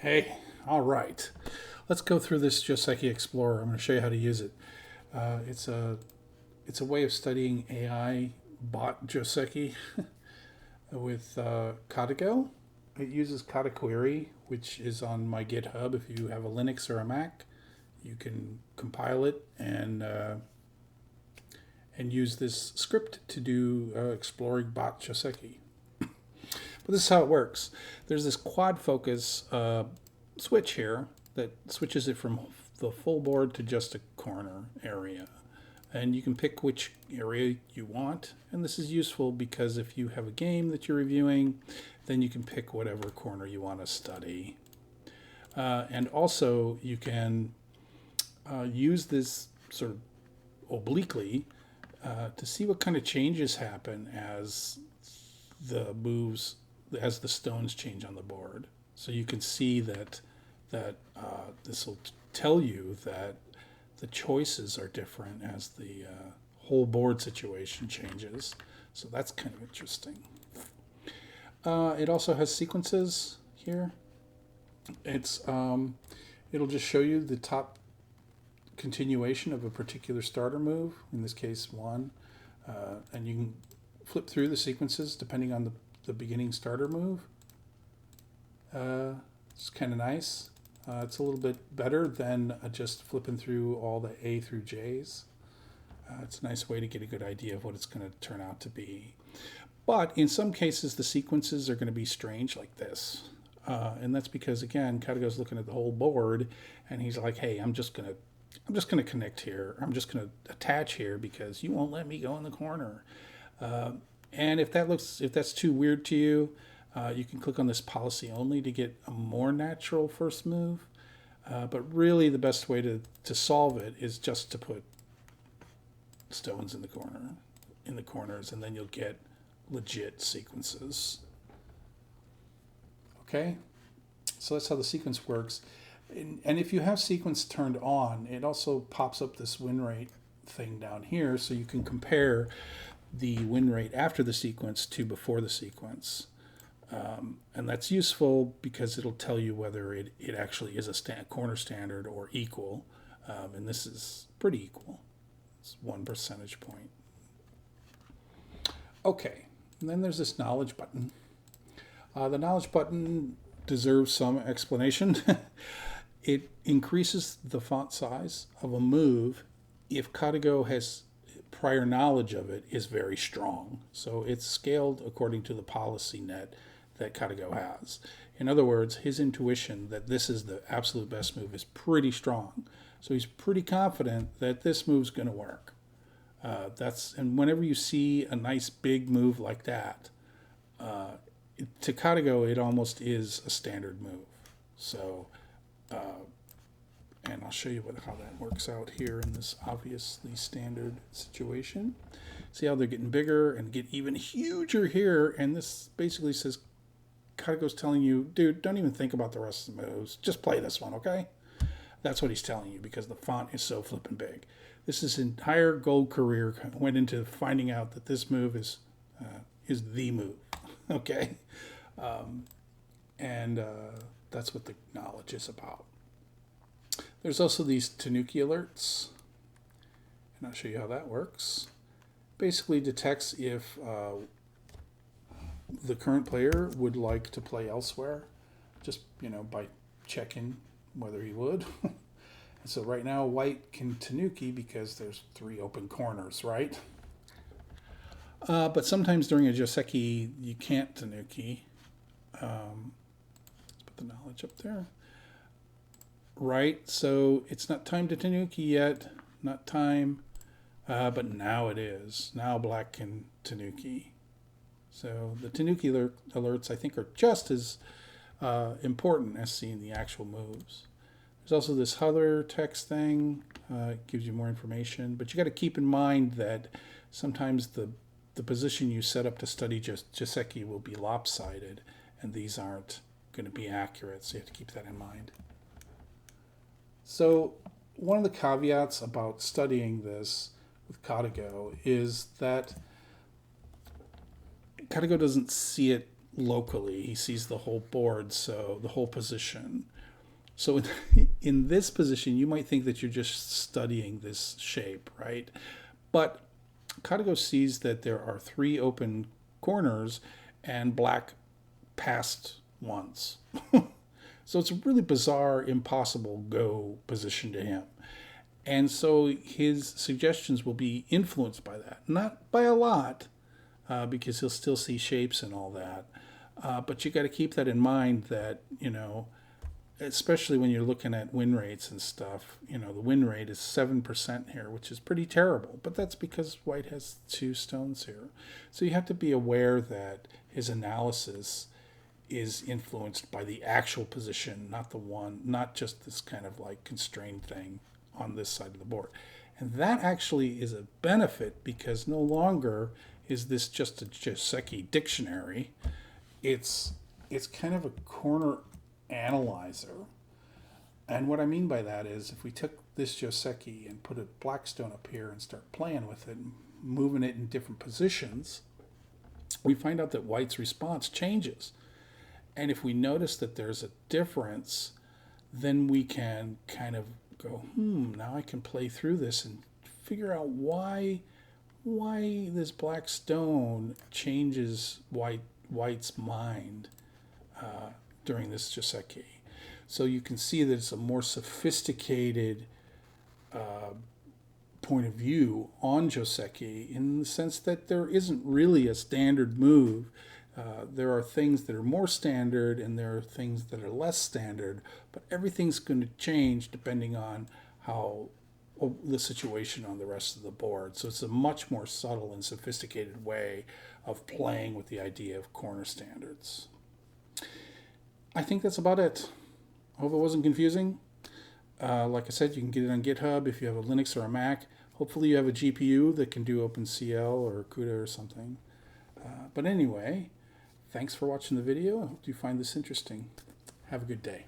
Hey, all right. Let's go through this Joseki Explorer. I'm going to show you how to use it. Uh, it's a it's a way of studying AI bot Joseki with KataGo. It uses KataQuery, which is on my GitHub. If you have a Linux or a Mac, you can compile it and use this script to do exploring bot Joseki. But this is how it works. There's this quad focus switch here that switches it from the full board to just a corner area. And you can pick which area you want. And this is useful because if you have a game that you're reviewing, then you can pick whatever corner you want to study. And also, you can use this sort of obliquely to see what kind of changes happen as the stones change on the board. So you can see that this will tell you that the choices are different as the whole board situation changes. So that's kind of interesting. It also has sequences here. It'll just show you the top continuation of a particular starter move, in this case one, and you can flip through the sequences depending on the beginning starter move. It's kind of nice. It's a little bit better than just flipping through all the A through J's. It's a nice way to get a good idea of what it's going to turn out to be. But in some cases, the sequences are going to be strange like this. And that's because, again, KataGo's looking at the whole board, and he's like, hey, I'm just going to connect here. I'm just going to attach here because you won't let me go in the corner. And if that's too weird to you, you can click on this policy only to get a more natural first move. But really the best way to solve it is just to put stones in the corners, and then you'll get legit sequences. Okay, so that's how the sequence works. And if you have sequence turned on, it also pops up this win rate thing down here, so you can compare the win rate after the sequence to before the sequence. And that's useful because it'll tell you whether it actually is a corner standard or equal. And this is pretty equal. It's 1 percentage point. Okay, and then there's this knowledge button. The knowledge button deserves some explanation. It increases the font size of a move if KataGo has prior knowledge of it is very strong. So it's scaled according to the policy net that KataGo has. In other words, his intuition that this is the absolute best move is pretty strong. So he's pretty confident that this move's going to work. And whenever you see a nice big move like that, to KataGo, it almost is a standard move. So, and I'll show you how that works out here in this obviously standard situation. See how they're getting bigger and get even huger here. And this basically says, KataGo's telling you, dude, don't even think about the rest of the moves. Just play this one, okay? That's what he's telling you because the font is so flippin' big. His entire gold career went into finding out that this move is the move, okay? And that's what the knowledge is about. There's also these Tanuki alerts, and I'll show you how that works. Basically detects if the current player would like to play elsewhere, just by checking whether he would. And so right now white can Tanuki because there's 3 open corners, right? But sometimes during a Joseki you can't Tanuki. Let's put the knowledge up there. Right, so it's not time to Tanuki yet, not time, but now it is. Now black can Tanuki. So the Tanuki alerts, I think, are just as important as seeing the actual moves. There's also this hover text thing. It gives you more information, but you got to keep in mind that sometimes the position you set up to study Joseki will be lopsided, and these aren't going to be accurate, so you have to keep that in mind. So one of the caveats about studying this with KataGo is that KataGo doesn't see it locally. He sees the whole board, so the whole position. So in this position, you might think that you're just studying this shape, right? But KataQuery sees that there are 3 open corners and black passed ones. So it's a really bizarre, impossible go position to him. And so his suggestions will be influenced by that. Not by a lot, because he'll still see shapes and all that. But you got to keep that in mind that, especially when you're looking at win rates and stuff, the win rate is 7% here, which is pretty terrible. But that's because white has 2 stones here. So you have to be aware that his analysis is influenced by the actual position, not just this kind of like constrained thing on this side of the board. And that actually is a benefit, because no longer is this just a Joseki dictionary. It's kind of a corner analyzer. And what I mean by that is, if we took this Joseki and put a black stone up here and start playing with it and moving it in different positions, we find out that white's response changes. And if we notice that there's a difference, then we can kind of go, now I can play through this and figure out why this black stone changes white's mind during this Joseki. So you can see that it's a more sophisticated point of view on Joseki, in the sense that there isn't really a standard move. There are things that are more standard and there are things that are less standard, but everything's going to change depending on how the situation on the rest of the board. So it's a much more subtle and sophisticated way of playing with the idea of corner standards. I think that's about it. I hope it wasn't confusing. Like I said, you can get it on GitHub if you have a Linux or a Mac. Hopefully you have a GPU that can do OpenCL or CUDA or something. But anyway, thanks for watching the video. I hope you find this interesting. Have a good day.